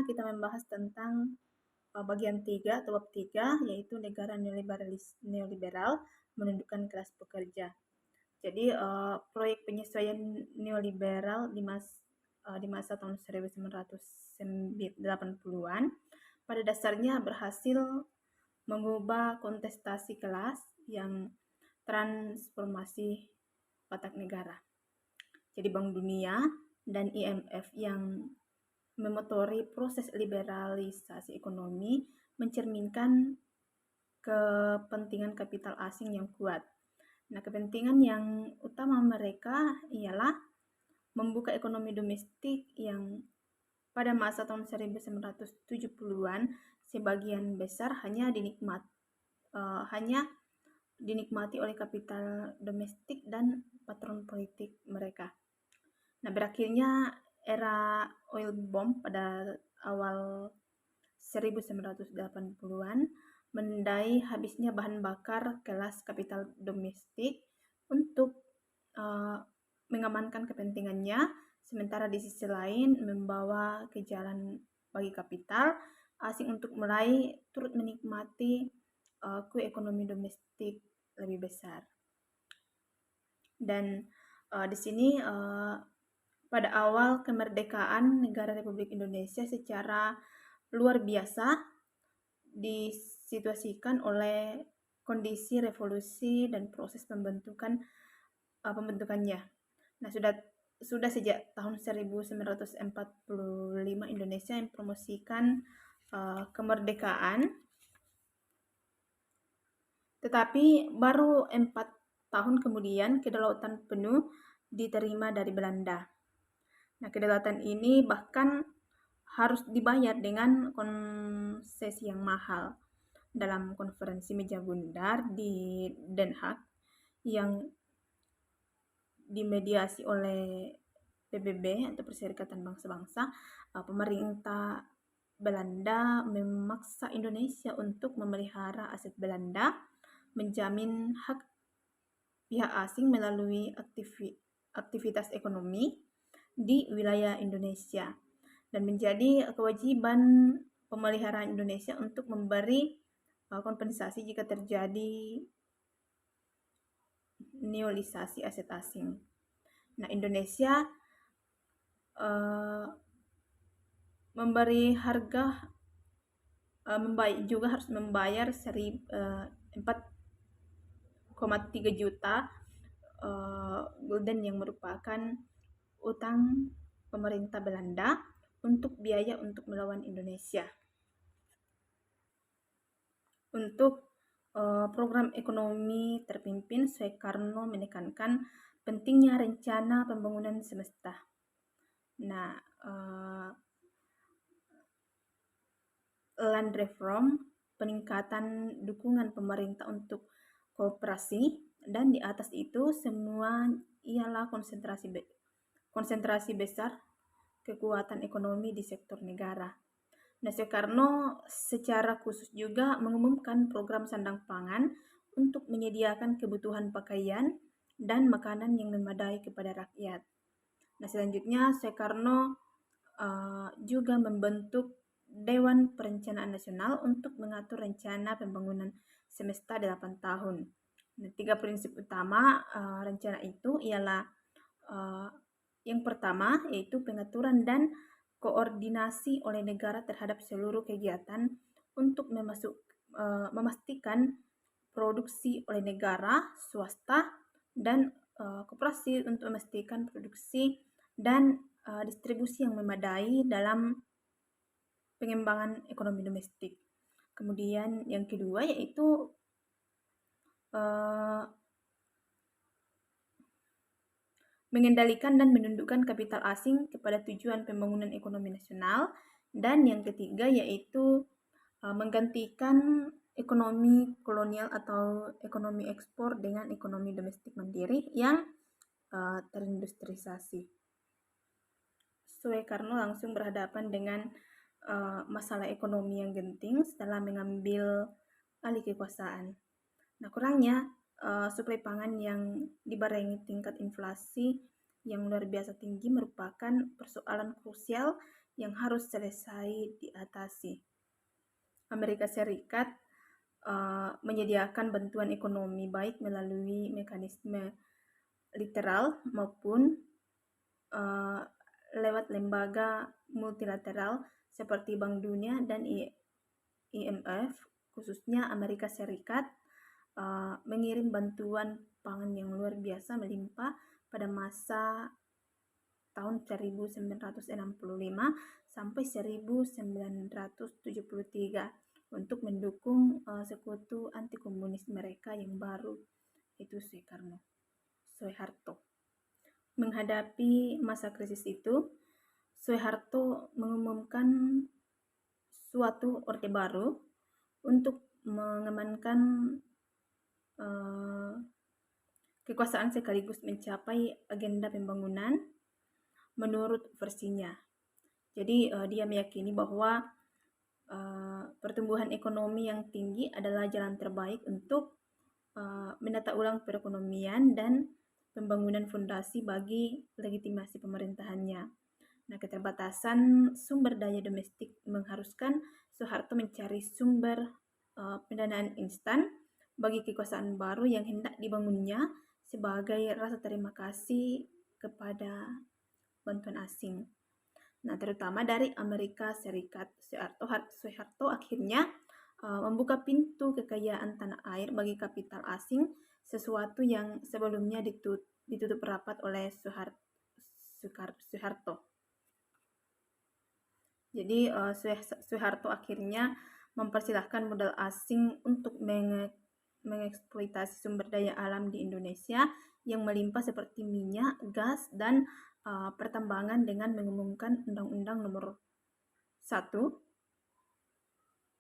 kita membahas tentang bagian 3 atau bab 3, yaitu negara neoliberal menundukkan kelas pekerja. Jadi proyek penyesuaian neoliberal di masa tahun 1980-an pada dasarnya berhasil mengubah kontestasi kelas yang transformasi watak negara. Jadi Bank Dunia dan IMF yang memotori proses liberalisasi ekonomi mencerminkan kepentingan kapital asing yang kuat. Nah, kepentingan yang utama mereka ialah membuka ekonomi domestik yang pada masa tahun 1970-an sebagian besar hanya dinikmati oleh kapital domestik dan patron politik mereka. Nah, berakhirnya era oil bomb pada awal 1980-an menandai habisnya bahan bakar kelas kapital domestik untuk mengamankan kepentingannya, sementara di sisi lain membawa ke jalan bagi kapital asing untuk mulai turut menikmati kue ekonomi domestik lebih besar. Dan di sini pada awal kemerdekaan negara Republik Indonesia secara luar biasa disituasikan oleh kondisi revolusi dan proses pembentukannya. Nah, sudah sejak tahun 1945 Indonesia mempromosikan kemerdekaan, tetapi baru 4 tahun kemudian kedaulatan penuh diterima dari Belanda. Nah, kedaulatan ini bahkan harus dibayar dengan konsesi yang mahal. Dalam konferensi meja bundar di Den Haag yang dimediasi oleh PBB atau Perserikatan Bangsa-Bangsa, pemerintah Belanda memaksa Indonesia untuk memelihara aset Belanda, menjamin hak pihak asing melalui aktivitas ekonomi di wilayah Indonesia, dan menjadi kewajiban pemeliharaan Indonesia untuk memberi kompensasi jika terjadi neolisasi aset asing. Nah, Indonesia memberi harga juga harus membayar 4,3 juta gulden yang merupakan utang pemerintah Belanda untuk biaya untuk melawan Indonesia. Untuk program ekonomi terpimpin, Soekarno menekankan pentingnya rencana pembangunan semesta. Nah, land reform, peningkatan dukungan pemerintah untuk kooperasi, dan di atas itu semua ialah konsentrasi besar kekuatan ekonomi di sektor negara. Nah, Soekarno secara khusus juga mengumumkan program sandang pangan untuk menyediakan kebutuhan pakaian dan makanan yang memadai kepada rakyat. Nah, selanjutnya Soekarno juga membentuk Dewan Perencanaan Nasional untuk mengatur rencana pembangunan semesta 8 tahun. Nah, 3 prinsip utama rencana itu ialah yang pertama yaitu pengaturan dan koordinasi oleh negara terhadap seluruh kegiatan untuk memastikan produksi oleh negara, swasta, dan koperasi untuk memastikan produksi dan distribusi yang memadai dalam pengembangan ekonomi domestik. Kemudian yang kedua yaitu mengendalikan dan menundukkan kapital asing kepada tujuan pembangunan ekonomi nasional. Dan yang ketiga yaitu menggantikan ekonomi kolonial atau ekonomi ekspor dengan ekonomi domestik mandiri yang terindustrialisasi. Soekarno langsung berhadapan dengan masalah ekonomi yang genting setelah mengambil alih kekuasaan. Nah, kurangnya suplai pangan yang dibarengi tingkat inflasi yang luar biasa tinggi merupakan persoalan krusial yang harus selesai diatasi. Amerika Serikat menyediakan bantuan ekonomi baik melalui mekanisme literal maupun lewat lembaga multilateral seperti Bank Dunia dan IMF. Khususnya Amerika Serikat mengirim bantuan pangan yang luar biasa melimpah pada masa tahun 1965 sampai 1973 untuk mendukung sekutu anti komunis mereka yang baru, itu Soeharto. Menghadapi masa krisis itu, Soeharto mengumumkan suatu orde baru untuk mengamankan kekuasaan sekaligus mencapai agenda pembangunan menurut versinya. Jadi dia meyakini bahwa pertumbuhan ekonomi yang tinggi adalah jalan terbaik untuk menata ulang perekonomian dan pembangunan fondasi bagi legitimasi pemerintahannya. Nah, keterbatasan sumber daya domestik mengharuskan Soeharto mencari sumber pendanaan instan bagi kekuasaan baru yang hendak dibangunnya sebagai rasa terima kasih kepada bantuan asing. Nah, terutama dari Amerika Serikat. Soeharto akhirnya membuka pintu kekayaan tanah air bagi kapital asing, sesuatu yang sebelumnya ditutup rapat oleh Soeharto. Jadi Soeharto akhirnya mempersilahkan modal asing untuk mengeksploitasi sumber daya alam di Indonesia yang melimpah seperti minyak, gas, dan pertambangan dengan mengumumkan Undang-Undang Nomor 1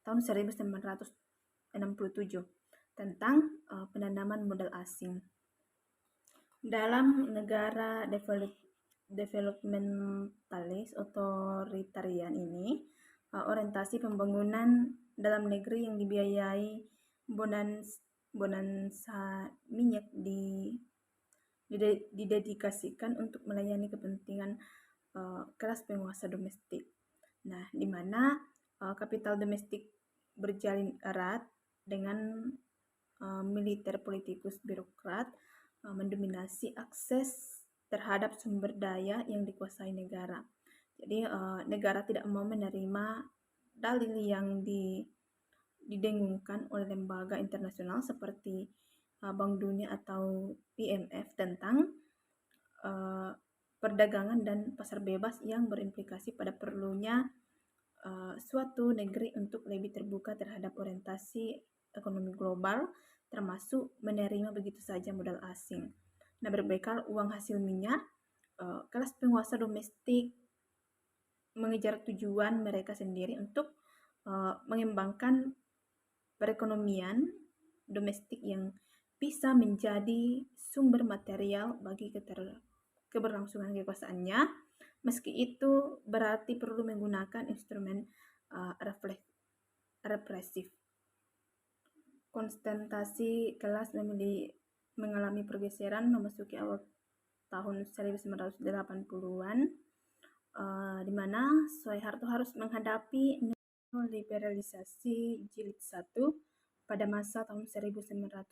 tahun 1967 tentang penanaman modal asing. Dalam negara developmentalis otoritarian ini, orientasi pembangunan dalam negeri yang dibiayai bonansa minyak didedikasikan untuk melayani kepentingan kelas penguasa domestik. Nah, di mana kapital domestik berjalin erat dengan militer politikus birokrat mendominasi akses terhadap sumber daya yang dikuasai negara. Jadi negara tidak mau menerima dalil yang didengungkan oleh lembaga internasional seperti Bank Dunia atau IMF tentang perdagangan dan pasar bebas yang berimplikasi pada perlunya suatu negeri untuk lebih terbuka terhadap orientasi ekonomi global, termasuk menerima begitu saja modal asing. Nah, berbekal uang hasil minyak, kelas penguasa domestik mengejar tujuan mereka sendiri untuk mengembangkan perekonomian domestik yang bisa menjadi sumber material bagi keberlangsungan kekuasaannya, meski itu berarti perlu menggunakan instrumen represif. Konsentrasi kelas mengalami pergeseran memasuki awal tahun 1980-an, di mana Soeharto harus menghadapi neoliberalisasi jilid 1 pada masa tahun 1983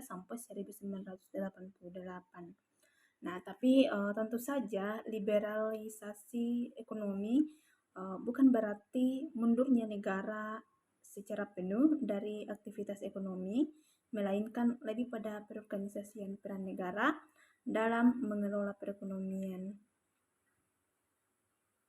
sampai 1988. Nah, tapi tentu saja liberalisasi ekonomi bukan berarti mundurnya negara secara penuh dari aktivitas ekonomi, melainkan lebih pada perorganisasian peran negara dalam mengelola perekonomian.